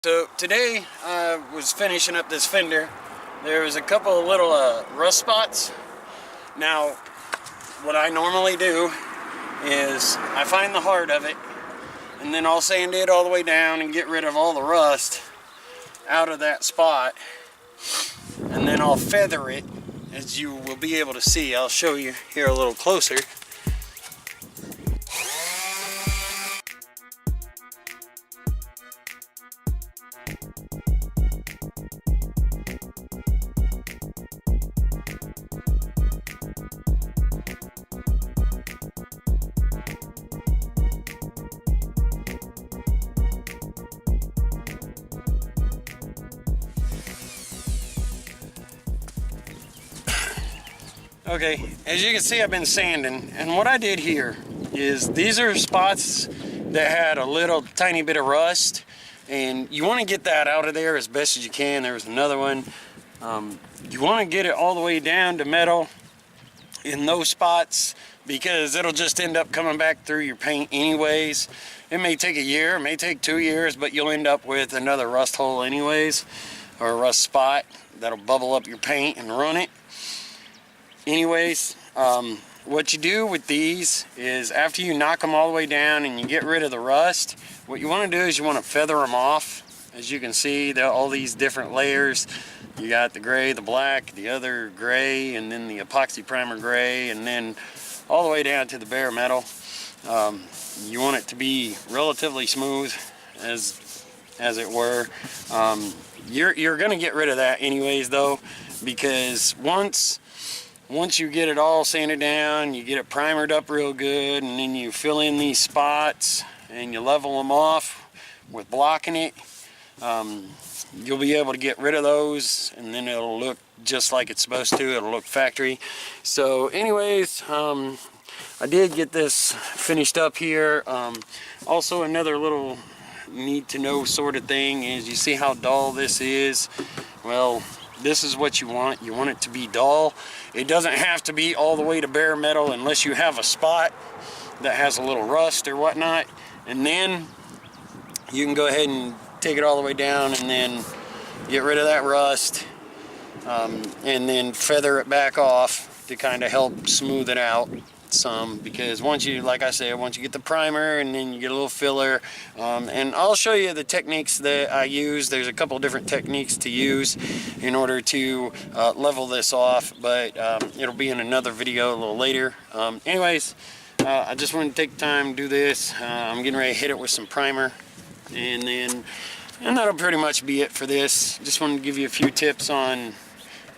So today I was finishing up this Fender. There was a couple of little rust spots. Now what I normally do is I find the heart of it and then I'll sand it all the way down and get rid of all the rust out of that spot, and then I'll feather it, as you will be able to see. I'll show you here a little closer. Okay, as you can see, I've been sanding, and what I did here is these are spots that had a little tiny bit of rust, and you want to get that out of there as best as you can. There was another one. You want to get it all the way down to metal in those spots, because it'll just end up coming back through your paint anyways. It may take a year, it may take 2 years, but you'll end up with another rust hole anyways, or a rust spot that'll bubble up your paint and run it. Anyways, what you do with these is after you knock them all the way down and you get rid of the rust, what you want to do is you want to feather them off. As you can see, all these different layers. You got the gray, the black, the other gray, and then the epoxy primer gray, and then all the way down to the bare metal. You want it to be relatively smooth, as it were. You're going to get rid of that anyways though, because once you get it all sanded down, you get it primered up real good, and then you fill in these spots and you level them off with blocking it, you'll be able to get rid of those, and then it'll look just like it's supposed to. It'll look factory. So anyways, I did get this finished up here. Also, another little need to know sort of thing is, you see how dull this is? Well, this is what you want. You want it to be dull. It doesn't have to be all the way to bare metal unless you have a spot that has a little rust or whatnot, and then you can go ahead and take it all the way down and then get rid of that rust, and then feather it back off to kind of help smooth it out some, because once you, like I said, once you get the primer and then you get a little filler, and I'll show you the techniques that I use. There's a couple different techniques to use in order to level this off, but it'll be in another video a little later. Anyways, I just wanted to take the time to do this. I'm getting ready to hit it with some primer, and that'll pretty much be it for this. Just wanted to give you a few tips on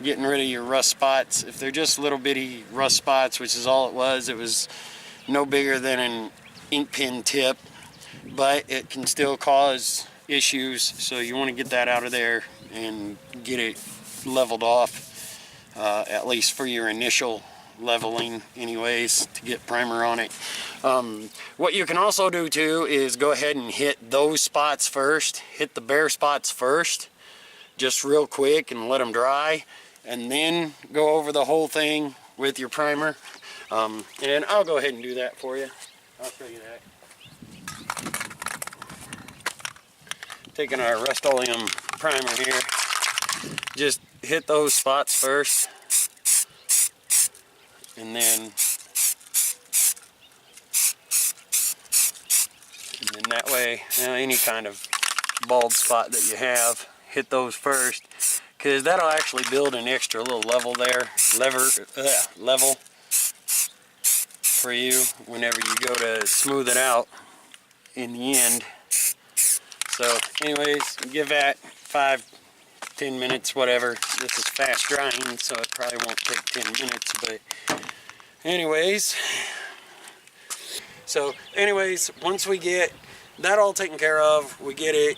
getting rid of your rust spots. If they're just little bitty rust spots, which is all it was no bigger than an ink pen tip, but it can still cause issues, so you want to get that out of there and get it leveled off, at least for your initial leveling anyways, to get primer on it. What you can also do too is go ahead and hit those spots first, hit the bare spots first, just real quick, and let them dry, and then go over the whole thing with your primer. And I'll go ahead and do that for you. I'll show you that. Taking our Rust-Oleum primer here, just hit those spots first, and then that way, any kind of bald spot that you have, hit those first, because that'll actually build an extra little level there, level for you whenever you go to smooth it out in the end. So anyways, give that 5-10 minutes, whatever. This is fast drying, so it probably won't take 10 minutes, but anyways. So anyways, once we get that all taken care of, we get it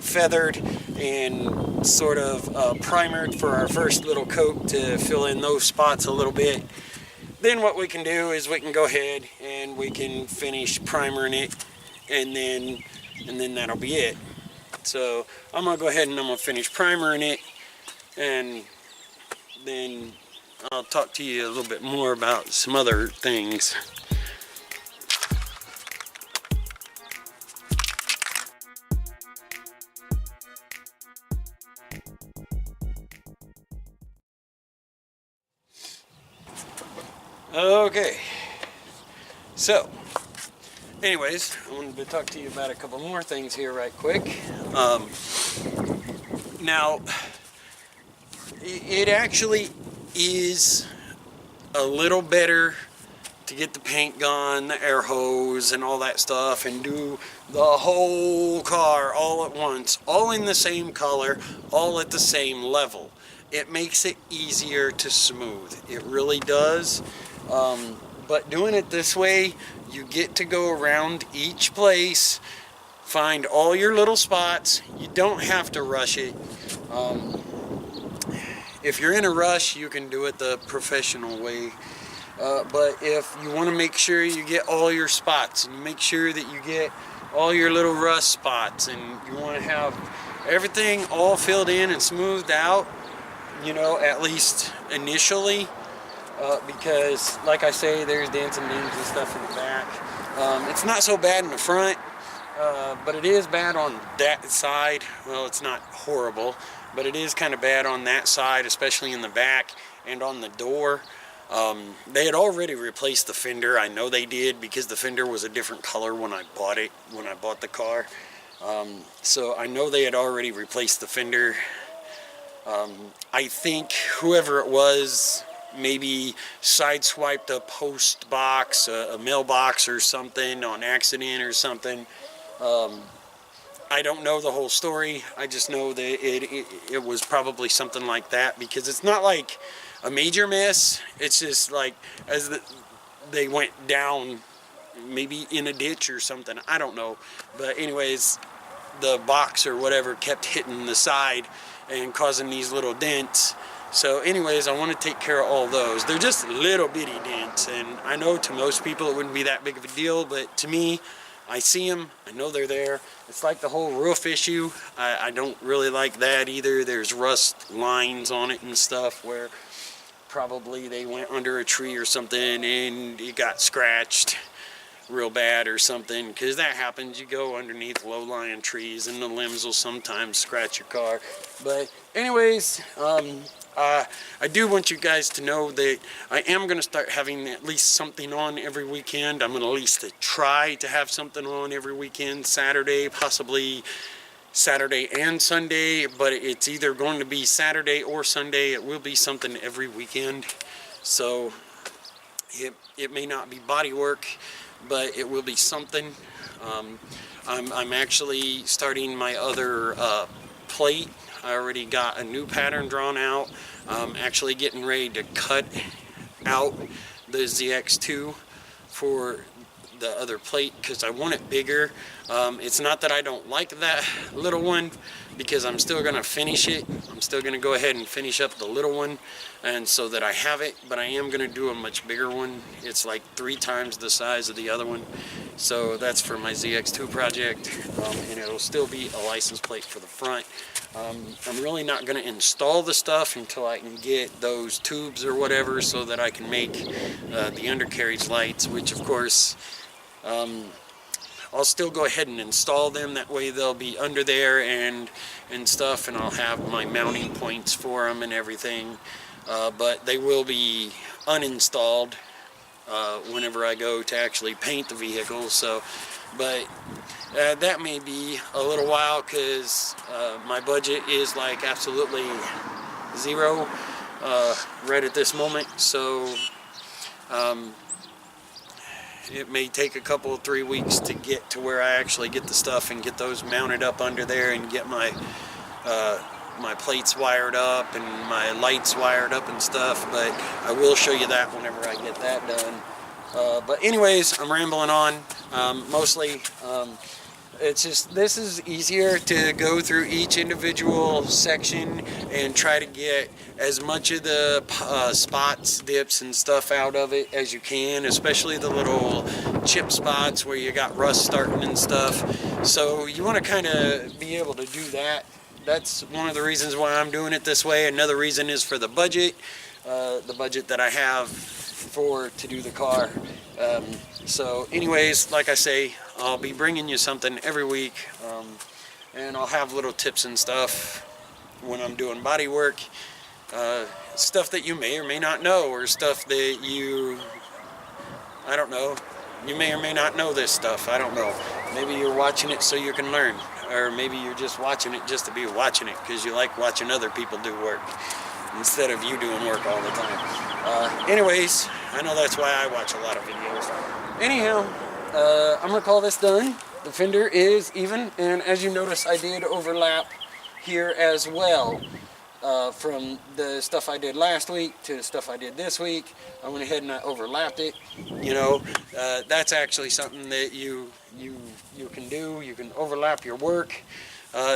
feathered and sort of primered for our first little coat to fill in those spots a little bit. Then what we can do is we can go ahead and we can finish primering it, and then that'll be it. So I'm gonna go ahead and I'm gonna finish primering it, and then I'll talk to you a little bit more about some other things. Okay, so anyways, I wanted to talk to you about a couple more things here right quick. Now, it actually is a little better to get the paint gun, the air hose, and all that stuff, and do the whole car all at once, all in the same color, all at the same level. It makes it easier to smooth. It really does. But doing it this way, you get to go around each place, find all your little spots. You don't have to rush it. If you're in a rush, you can do it the professional way. But if you want to make sure you get all your spots, and you make sure that you get all your little rust spots, and you want to have everything all filled in and smoothed out, you know, at least initially, because like I say, there's dents and dings and stuff in the back. It's not so bad in the front, but it is bad on that side. Well, it's not horrible, but it is kind of bad on that side, especially in the back and on the door. They had already replaced the fender. I know they did, because the fender was a different color when I bought it, when I bought the car. So I know they had already replaced the fender. I think whoever it was maybe sideswiped a post box, a mailbox or something on accident or something. I don't know the whole story. I just know that it was probably something like that, because it's not like a major mess. It's just like they went down maybe in a ditch or something. I don't know. But anyways, the box or whatever kept hitting the side and causing these little dents. So anyways, I want to take care of all those. They're just little bitty dents, and I know to most people it wouldn't be that big of a deal, but to me, I see them, I know they're there. It's like the whole roof issue. I don't really like that either. There's rust lines on it and stuff where probably they went under a tree or something and it got scratched real bad or something, because that happens. You go underneath low-lying trees and the limbs will sometimes scratch your car. But anyways, I do want you guys to know that I am going to start having at least something on every weekend. I'm going to at least try to have something on every weekend, Saturday, possibly Saturday and Sunday, but it's either going to be Saturday or Sunday. It will be something every weekend. So it may not be body work, but it will be something. I'm actually starting my other plate. I already got a new pattern drawn out. I'm actually getting ready to cut out the ZX2 for the other plate, because I want it bigger. It's not that I don't like that little one, because I'm still going to finish it. I'm still going to go ahead and finish up the little one, and so that I have it, but I am going to do a much bigger one. It's like 3 times the size of the other one. So that's for my ZX2 project, and it'll still be a license plate for the front. I'm really not going to install the stuff until I can get those tubes or whatever, so that I can make the undercarriage lights, which of course I'll still go ahead and install them. That way they'll be under there and stuff, and I'll have my mounting points for them and everything. But they will be uninstalled whenever I go to actually paint the vehicle. So, but that may be a little while, because my budget is like absolutely zero right at this moment. So it may take a couple of 3 weeks to get to where I actually get the stuff and get those mounted up under there, and get my my plates wired up and my lights wired up and stuff. But I will show you that whenever I get that done. But anyways, I'm rambling on. Mostly it's just, this is easier to go through each individual section and try to get as much of the spots, dips and stuff out of it as you can, especially the little chip spots where you got rust starting and stuff. So you want to kind of be able to do that. That's one of the reasons why I'm doing it this way. Another reason is for the budget that I have to do the car. So anyways, like I say, I'll be bringing you something every week, and I'll have little tips and stuff when I'm doing body work, stuff that you may or may not know, or stuff that you I don't know. You may or may not know this stuff. I don't know. Maybe you're watching it so you can learn. Or maybe you're just watching it just to be watching it because you like watching other people do work instead of you doing work all the time. Anyways, I know that's why I watch a lot of videos. Anyhow, I'm going to call this done. The fender is even, and as you notice, I did overlap here as well. From the stuff I did last week to the stuff I did this week, I went ahead and I overlapped it. You know, that's actually something that you can do. You can overlap your work.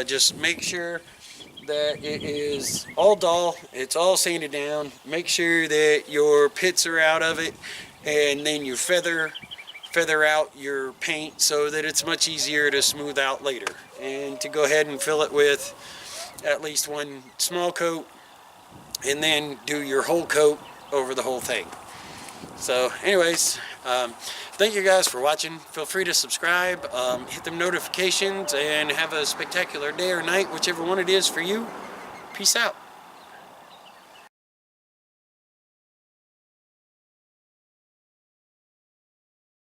Just make sure that it is all dull, it's all sanded down. Make sure that your pits are out of it, and then you feather out your paint so that it's much easier to smooth out later. And to go ahead and fill it with at least one small coat, and then do your whole coat over the whole thing. So anyways, thank you guys for watching. Feel free to subscribe, hit the notifications, and have a spectacular day or night, whichever one it is for you. Peace out.